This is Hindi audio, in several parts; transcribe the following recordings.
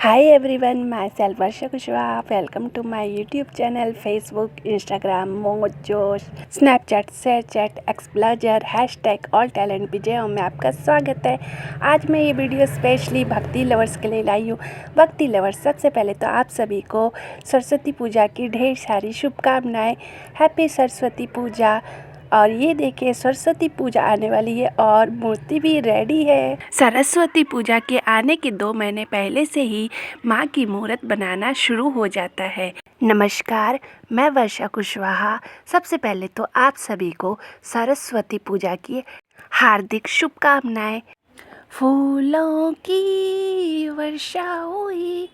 Hi everyone, myself Varsha Kushwaha. Welcome to my YouTube channel, Facebook, Instagram, मोजोश, स्नैपचैट, शेयरचैट, एक्सप्लोजर, हैशटैग ऑल टैलेंट विजयों में आपका स्वागत है। आज मैं ये वीडियो स्पेशली भक्ति लवर्स के लिए लाई हूँ। भक्ति लवर्स, सबसे पहले तो आप सभी को सरस्वती पूजा की ढेर सारी शुभकामनाएँ। हैप्पी सरस्वती पूजा। और ये देखिए, सरस्वती पूजा आने वाली है और मूर्ति भी रेडी है। सरस्वती पूजा के आने के 2 महीने पहले से ही माँ की मूर्त बनाना शुरू हो जाता है। नमस्कार, मैं वर्षा कुशवाहा। सबसे पहले तो आप सभी को सरस्वती पूजा की हार्दिक शुभकामनाएं। फूलों की वर्षा हुई,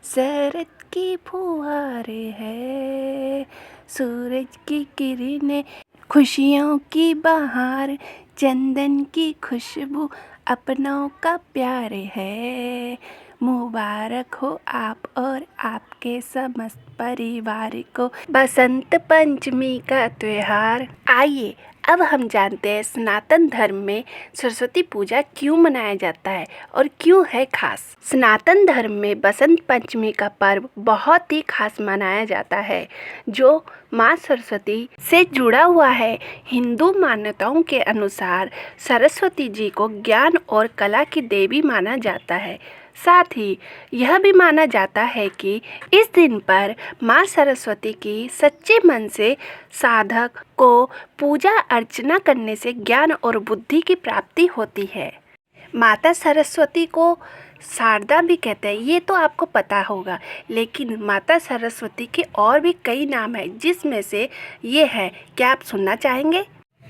शरद की फुहारे है, सूरज की किरणें, खुशियों की बहार, चंदन की खुशबू, अपनों का प्यार है। मुबारक हो आप और आपके समस्त परिवार को बसंत पंचमी का त्योहार। आइए अब हम जानते हैं सनातन धर्म में सरस्वती पूजा क्यों मनाया जाता है और क्यों है खास। सनातन धर्म में बसंत पंचमी का पर्व बहुत ही खास मनाया जाता है, जो माँ सरस्वती से जुड़ा हुआ है। हिंदू मान्यताओं के अनुसार सरस्वती जी को ज्ञान और कला की देवी माना जाता है। साथ ही यह भी माना जाता है कि इस दिन पर माँ सरस्वती की सच्चे मन से साधक को पूजा अर्चना करने से ज्ञान और बुद्धि की प्राप्ति होती है। माता सरस्वती को शारदा भी कहते हैं, ये तो आपको पता होगा। लेकिन माता सरस्वती के और भी कई नाम हैं, जिसमें से ये है। क्या आप सुनना चाहेंगे?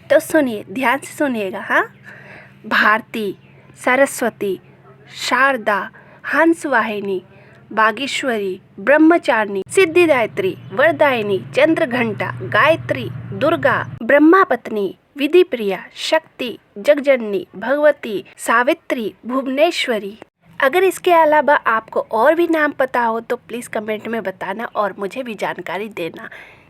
तो सुनिए, ध्यान से सुनिएगा। हाँ, भारती, सरस्वती, शारदा, हंसवाहिनी, बागेश्वरी, ब्रह्मचारिणी, सिद्धिदात्री, वरदायिनी, चंद्रघंटा, गायत्री, दुर्गा, ब्रह्मापत्नी, विधि प्रिया, शक्ति, जगजननी, भगवती, सावित्री, भुवनेश्वरी। अगर इसके अलावा आपको और भी नाम पता हो तो प्लीज़ कमेंट में बताना और मुझे भी जानकारी देना।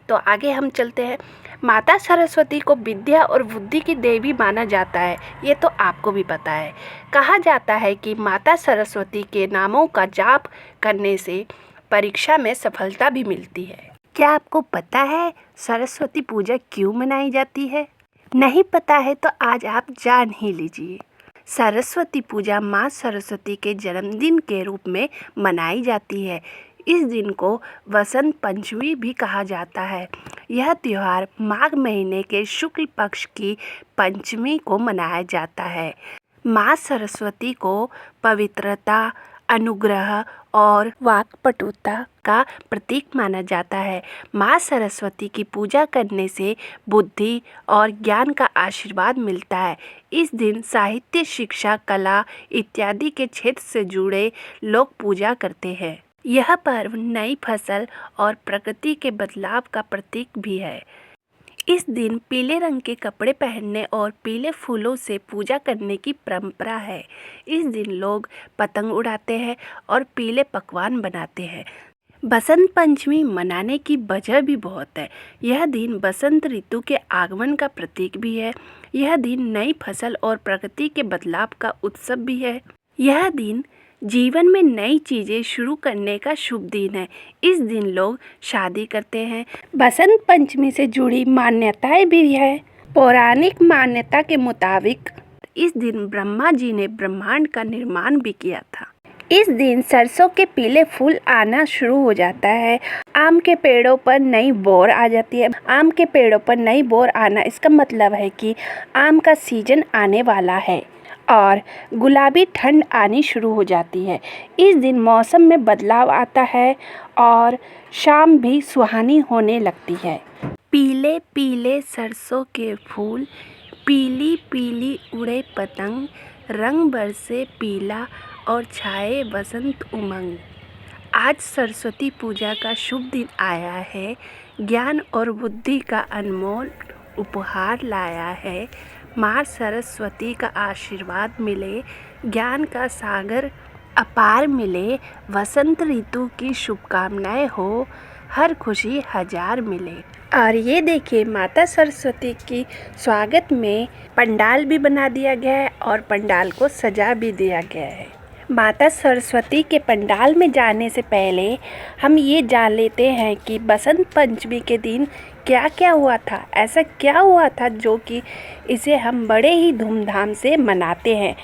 तो आगे हम चलते हैं। माता सरस्वती को विद्या और बुद्धि की देवी माना जाता है, ये तो आपको भी पता है। कहा जाता है कि माता सरस्वती के नामों का जाप करने से परीक्षा में सफलता भी मिलती है। क्या आपको पता है सरस्वती पूजा क्यों मनाई जाती है? नहीं पता है तो आज आप जान ही लीजिए। सरस्वती पूजा माँ सरस्वती के जन्मदिन के रूप में मनाई जाती है। इस दिन को वसंत पंचमी भी कहा जाता है। यह त्यौहार माघ महीने के शुक्ल पक्ष की पंचमी को मनाया जाता है। माँ सरस्वती को पवित्रता, अनुग्रह और वाक्पटुता का प्रतीक माना जाता है। माँ सरस्वती की पूजा करने से बुद्धि और ज्ञान का आशीर्वाद मिलता है। इस दिन साहित्य, शिक्षा, कला इत्यादि के क्षेत्र से जुड़े लोग पूजा करते हैं। यह पर्व नई फसल और प्रकृति के बदलाव का प्रतीक भी है। इस दिन पीले रंग के कपड़े पहनने और पीले फूलों से पूजा करने की परंपरा है। इस दिन लोग पतंग उड़ाते हैं और पीले पकवान बनाते हैं। बसंत पंचमी मनाने की वजह भी बहुत है। यह दिन बसंत ऋतु के आगमन का प्रतीक भी है। यह दिन नई फसल और प्रकृति के बदलाव का उत्सव भी है। यह दिन जीवन में नई चीज़ें शुरू करने का शुभ दिन है। इस दिन लोग शादी करते हैं। बसंत पंचमी से जुड़ी मान्यताएं भी है। पौराणिक मान्यता के मुताबिक इस दिन ब्रह्मा जी ने ब्रह्मांड का निर्माण भी किया था। इस दिन सरसों के पीले फूल आना शुरू हो जाता है। आम के पेड़ों पर नई बोर आ जाती है। आम के पेड़ों पर नई बोर आना, इसका मतलब है कि आम का सीजन आने वाला है और गुलाबी ठंड आनी शुरू हो जाती है। इस दिन मौसम में बदलाव आता है और शाम भी सुहानी होने लगती है। पीले पीले सरसों के फूल, पीली पीली उड़े पतंग, रंग बरसे पीला और छाए बसंत उमंग। आज सरस्वती पूजा का शुभ दिन आया है। ज्ञान और बुद्धि का अनमोल उपहार लाया है। माँ सरस्वती का आशीर्वाद मिले, ज्ञान का सागर अपार मिले, वसंत ऋतु की शुभकामनाएं हो, हर खुशी हजार मिले। और ये देखिए, माता सरस्वती की स्वागत में पंडाल भी बना दिया गया है और पंडाल को सजा भी दिया गया है। माता सरस्वती के पंडाल में जाने से पहले हम ये जान लेते हैं कि बसंत पंचमी के दिन क्या क्या हुआ था। ऐसा क्या हुआ था जो कि इसे हम बड़े ही धूमधाम से मनाते हैं।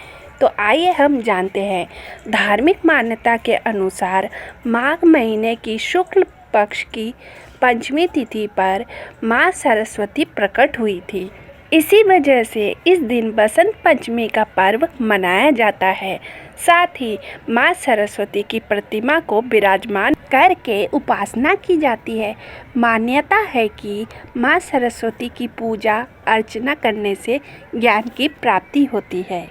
तो आइए हम जानते हैं। धार्मिक मान्यता के अनुसार माघ महीने की शुक्ल पक्ष की पंचमी तिथि पर माँ सरस्वती प्रकट हुई थी। इसी वजह से इस दिन बसंत पंचमी का पर्व मनाया जाता है। साथ ही माँ सरस्वती की प्रतिमा को विराजमान करके उपासना की जाती है। मान्यता है कि माँ सरस्वती की पूजा अर्चना करने से ज्ञान की प्राप्ति होती है।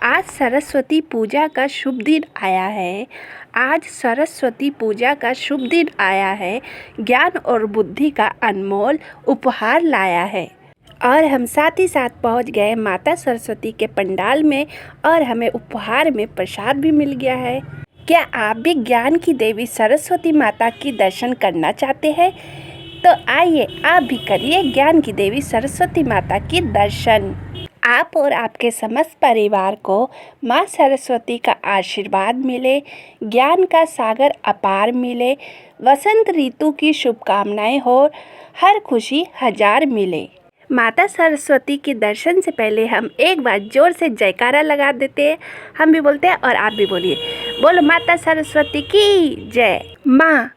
आज सरस्वती पूजा का शुभ दिन आया है। आज सरस्वती पूजा का शुभ दिन आया है। ज्ञान और बुद्धि का अनमोल उपहार लाया है। और हम साथ ही साथ पहुंच गए माता सरस्वती के पंडाल में और हमें उपहार में प्रसाद भी मिल गया है। क्या आप भी ज्ञान की देवी सरस्वती माता की दर्शन करना चाहते हैं? तो आइए आप भी करिए ज्ञान की देवी सरस्वती माता की दर्शन। आप और आपके समस्त परिवार को माँ सरस्वती का आशीर्वाद मिले, ज्ञान का सागर अपार मिले, वसंत ऋतु की शुभकामनाएं हो, हर खुशी हजार मिले। माता सरस्वती के दर्शन से पहले हम एक बार जोर से जयकारा लगा देते हैं। हम भी बोलते हैं और आप भी बोलिए। बोलो माता सरस्वती की जय। माँ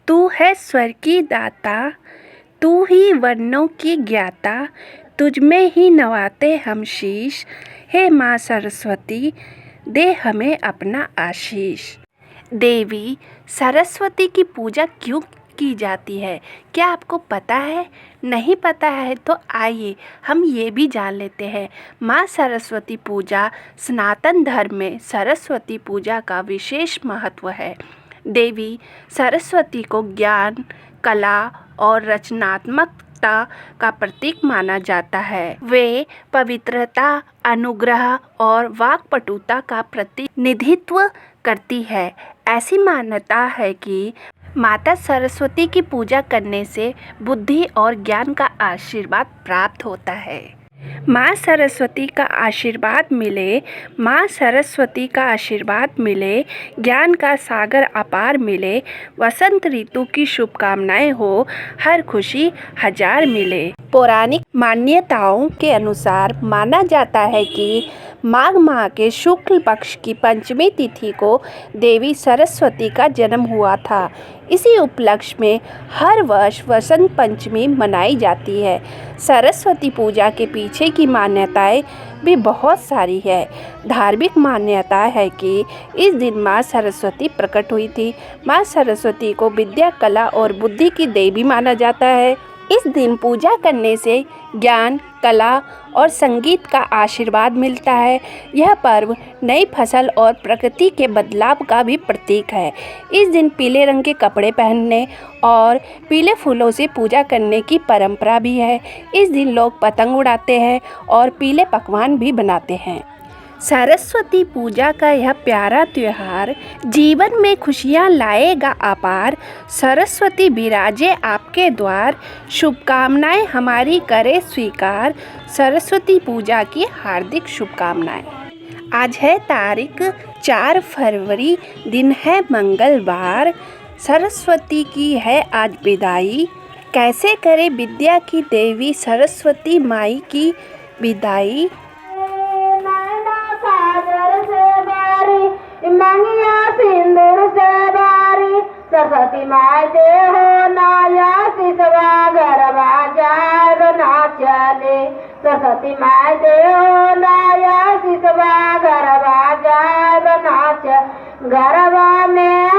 तू है स्वर की दाता, तू ही वर्णों की ज्ञाता, तुझ में ही नवाते हम शीश। हे माँ सरस्वती दे हमें अपना आशीष। देवी सरस्वती की पूजा क्यों की जाती है, क्या आपको पता है? नहीं पता है तो आइए हम ये भी जान लेते हैं। माँ सरस्वती पूजा सनातन धर्म में सरस्वती पूजा का विशेष महत्व है। देवी सरस्वती को ज्ञान, कला और रचनात्मकता का प्रतीक माना जाता है। वे पवित्रता, अनुग्रह और वाक्पटुता का प्रतिनिधित्व करती है। ऐसी मान्यता है कि माता सरस्वती की पूजा करने से बुद्धि और ज्ञान का आशीर्वाद प्राप्त होता है। माँ सरस्वती का आशीर्वाद मिले, माँ सरस्वती का आशीर्वाद मिले, ज्ञान का सागर अपार मिले, वसंत ऋतु की शुभकामनाएं हो, हर खुशी हजार मिले। पौराणिक मान्यताओं के अनुसार माना जाता है कि माघ माह के शुक्ल पक्ष की पंचमी तिथि को देवी सरस्वती का जन्म हुआ था। इसी उपलक्ष्य में हर वर्ष वसंत पंचमी मनाई जाती है। सरस्वती पूजा के पीछे की मान्यताएं भी बहुत सारी है। धार्मिक मान्यता है कि इस दिन माँ सरस्वती प्रकट हुई थी। माँ सरस्वती को विद्या, कला और बुद्धि की देवी माना जाता है। इस दिन पूजा करने से ज्ञान, कला और संगीत का आशीर्वाद मिलता है। यह पर्व नई फसल और प्रकृति के बदलाव का भी प्रतीक है। इस दिन पीले रंग के कपड़े पहनने और पीले फूलों से पूजा करने की परंपरा भी है। इस दिन लोग पतंग उड़ाते हैं और पीले पकवान भी बनाते हैं। सरस्वती पूजा का यह प्यारा त्योहार जीवन में खुशियाँ लाएगा अपार। सरस्वती विराजे आपके द्वार, शुभकामनाएं हमारी करे स्वीकार। सरस्वती पूजा की हार्दिक शुभकामनाएं। आज है तारीख 4 फरवरी, दिन है मंगलवार। सरस्वती की है आज विदाई। कैसे करे विद्या की देवी सरस्वती माई की विदाई। मंगिया सिंदूर से बारी, सरस्वती माई दे हो नाया सिसवा गरबा जाए बना चले। सरस्वती माई दे हो नाया सिसवा गरबा जाए बना चले। गरबा में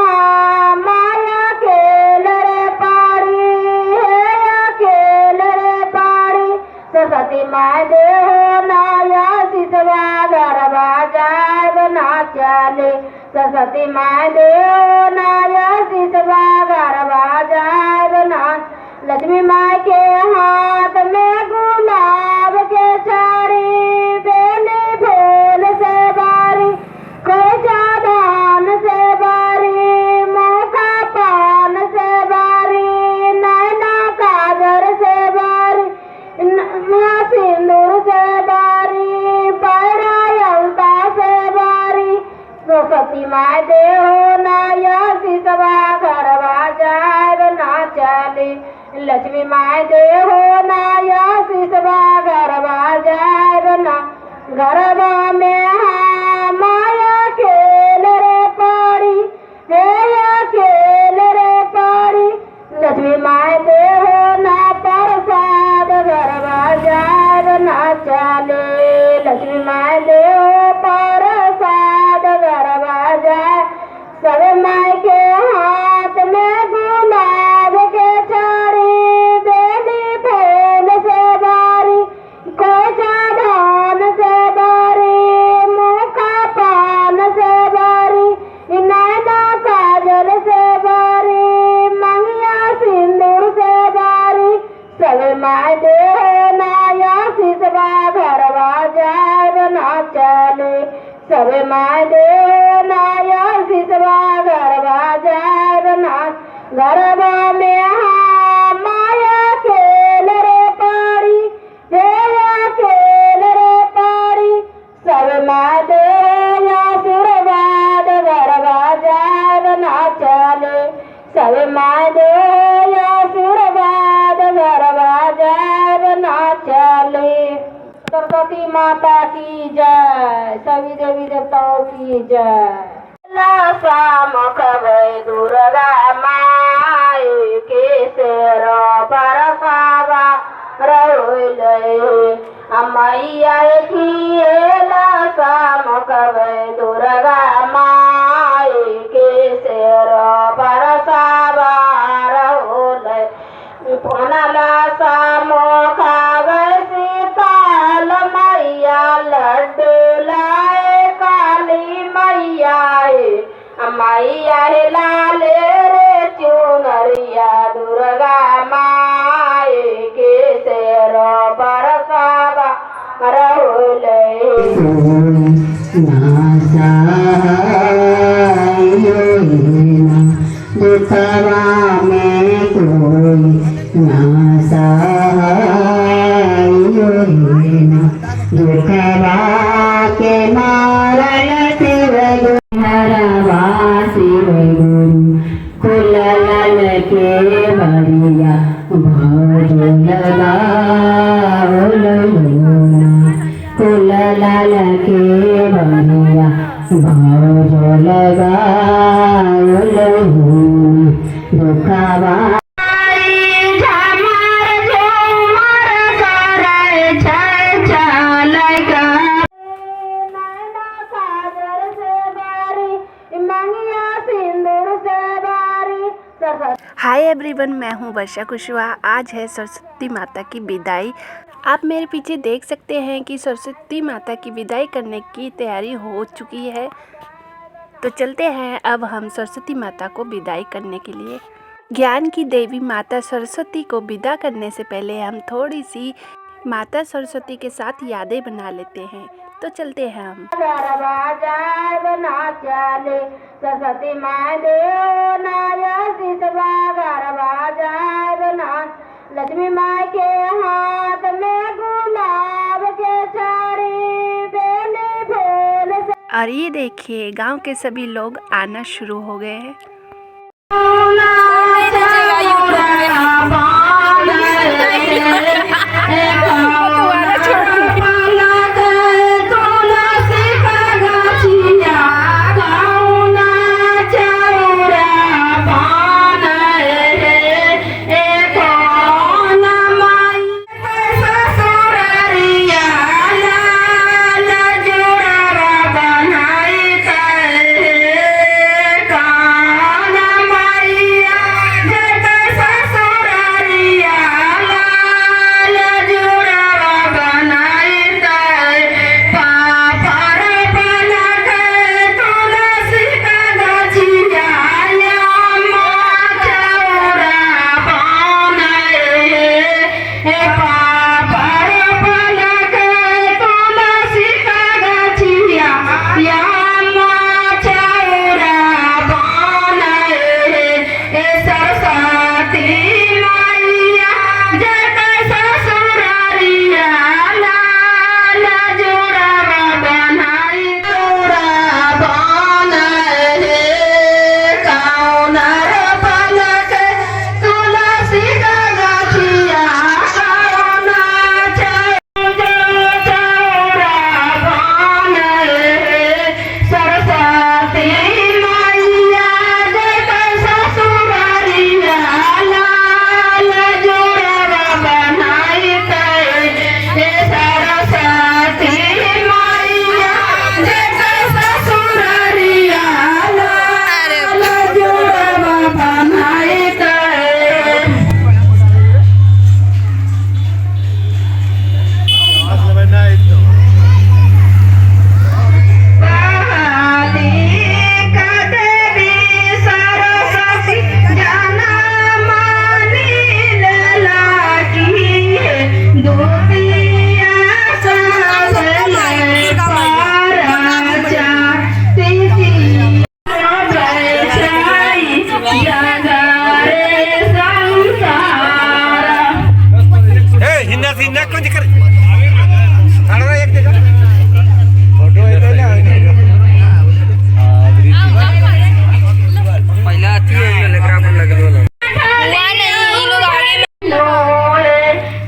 माया खेल रे पारी, है खेल रे पारी। सरस्वती माई दे हो नाया सिसवा गरबा जाए बना चले। सरस्वती माई देव नाया सिसवा गरबा जाए बना। लक्ष्मी माई के हाथ में गुलाब के चारी, बेली फूल से बारी, खोजा धान से बारी, मौका पान से बारी, नैना काजर से बारी, सिंदूर से बारी, पैरा यलता से बारी। लक्ष्मी माय दे हो नाया सिसवा गरबा जागना गरबा में हाँ माया खेल रे पारी हे या खेल रे पारी लक्ष्मी माय दे हो ना प्रसाद गरबा जागना चले लक्ष्मी माय दे हो प्रसाद गरबा जाए सब माय के हाथ में गुलाब के चारी बेली फूल से बारी कोचा धान से बारी मुखा पान से बारी नैना काजल से बारी मंगिया सिंदूर से बारी सब माय दे नाया सिसवा घरवा जाए ना चले सब माय दे नाया सिसवा गरबा जागना गरबा में हाँ माया खेल रे पारी हे या खेल रे पारी सब माय दे आशीर्वाद गरबा जागना चले सब माय दे आशीर्वाद गरबा जागना चले। सरस्वती माता की जय सभी देवी देवताओं की जय। मुख भय दुर्गा माई के शेर परसावा रहुलय मैया मुख भय दुर्गा माई के शेर परसावा रहुलय पुनला मुख भय सीताल मैया लड्डू लाए काली मैया मैया लाले रे चुनरिया दुर्गा माई के शेर बरसावा रहुले दुखवा में कोई ना सहाय दुखवा के मारल शिव हरवा शिव गुरु कुलल के बरिया भज लगाओ कुलल के बरिया भज लगाओ दुखवा हाय एवरीवन, मैं हूँ वर्षा कुशवाहा। आज है सरस्वती माता की विदाई। आप मेरे पीछे देख सकते हैं कि सरस्वती माता की विदाई करने की तैयारी हो चुकी है। तो चलते हैं अब हम सरस्वती माता को विदाई करने के लिए। ज्ञान की देवी माता सरस्वती को विदा करने से पहले हम थोड़ी सी माता सरस्वती के साथ यादें बना लेते हैं। तो चलते हैं हम। सरस्वती माय देव नाया सिसवा गरबा जागना लक्ष्मी माय के हाथ में गुलाब के चारी बेली फूल से। और ये देखिए, गांव के सभी लोग आना शुरू हो गए हैं।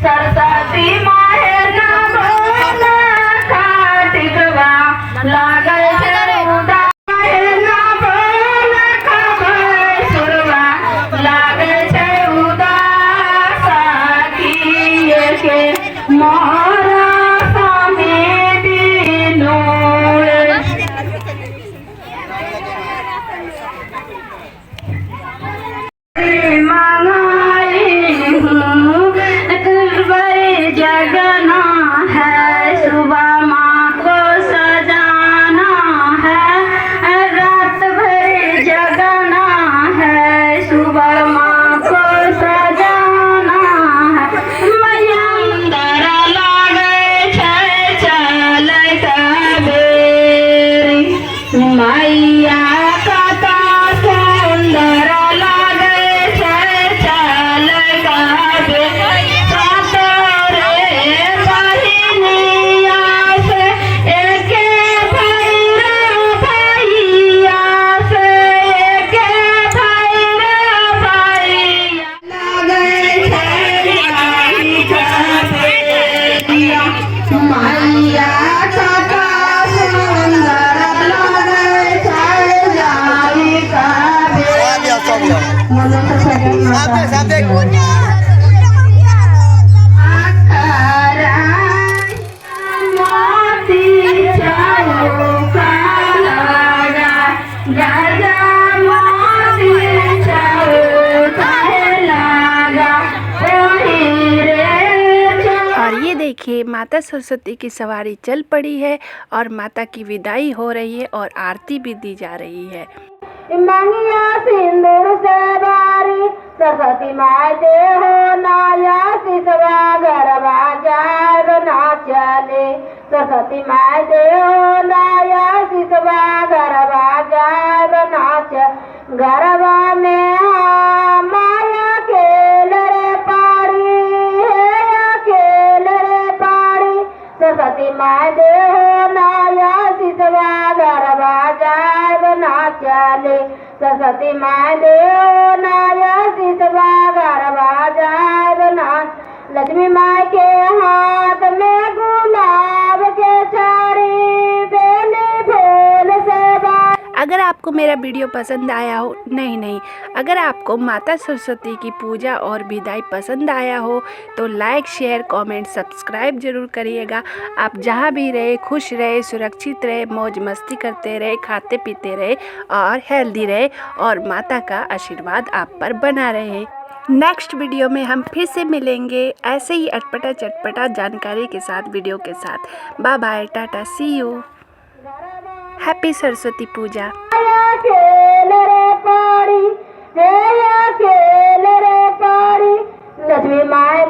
सरस्वती माहे ना बोला खाटिकवा लागल से उदा माहे ना बोला खबर सुरवा लागल से उदासा किए के मोरा सामे दिनोड़ मंगाई हूँ बड़े जगना है सुबह माँ को सजाना है रात भर जगना है सुबह माँ को सजाना है मैया अंदर लागे चल कबेरी मैया कता सुंदर लागे चल कबेरी और ये देखिए माता सरस्वती की सवारी चल पड़ी है और माता की विदाई हो रही है और आरती भी दी जा रही है। मंगिया सिंदूर से बारी सरस्वती माय दे हो नाया सिसवा गरबा जाए ना चले सरस्वती माय दे हो नाया सिसवा गरबा जाए ना चले गरबा में माया खेल रे पारी है खेल रे पारी सरस्वती माय दे हो नाया सिसवा गरबा जाए ना चले सरस्वती माय देव नाया सिसवा गरबा जाए ना लक्ष्मी माय के हाथ में गुलाब के छड़ी बेली फूल से अगर आपको मेरा वीडियो पसंद आया हो नहीं अगर आपको माता सरस्वती की पूजा और विदाई पसंद आया हो तो लाइक शेयर कमेंट सब्सक्राइब जरूर करिएगा। आप जहाँ भी रहे खुश रहे सुरक्षित रहे मौज मस्ती करते रहे खाते पीते रहे और हेल्दी रहे और माता का आशीर्वाद आप पर बना रहे। नेक्स्ट वीडियो में हम फिर से मिलेंगे ऐसे ही अटपटा चटपटा जानकारी के साथ वीडियो के साथ। Bye bye tata see you happy Saraswati Puja. खेल रे पारी खेल रे पारी लक्ष्मी माय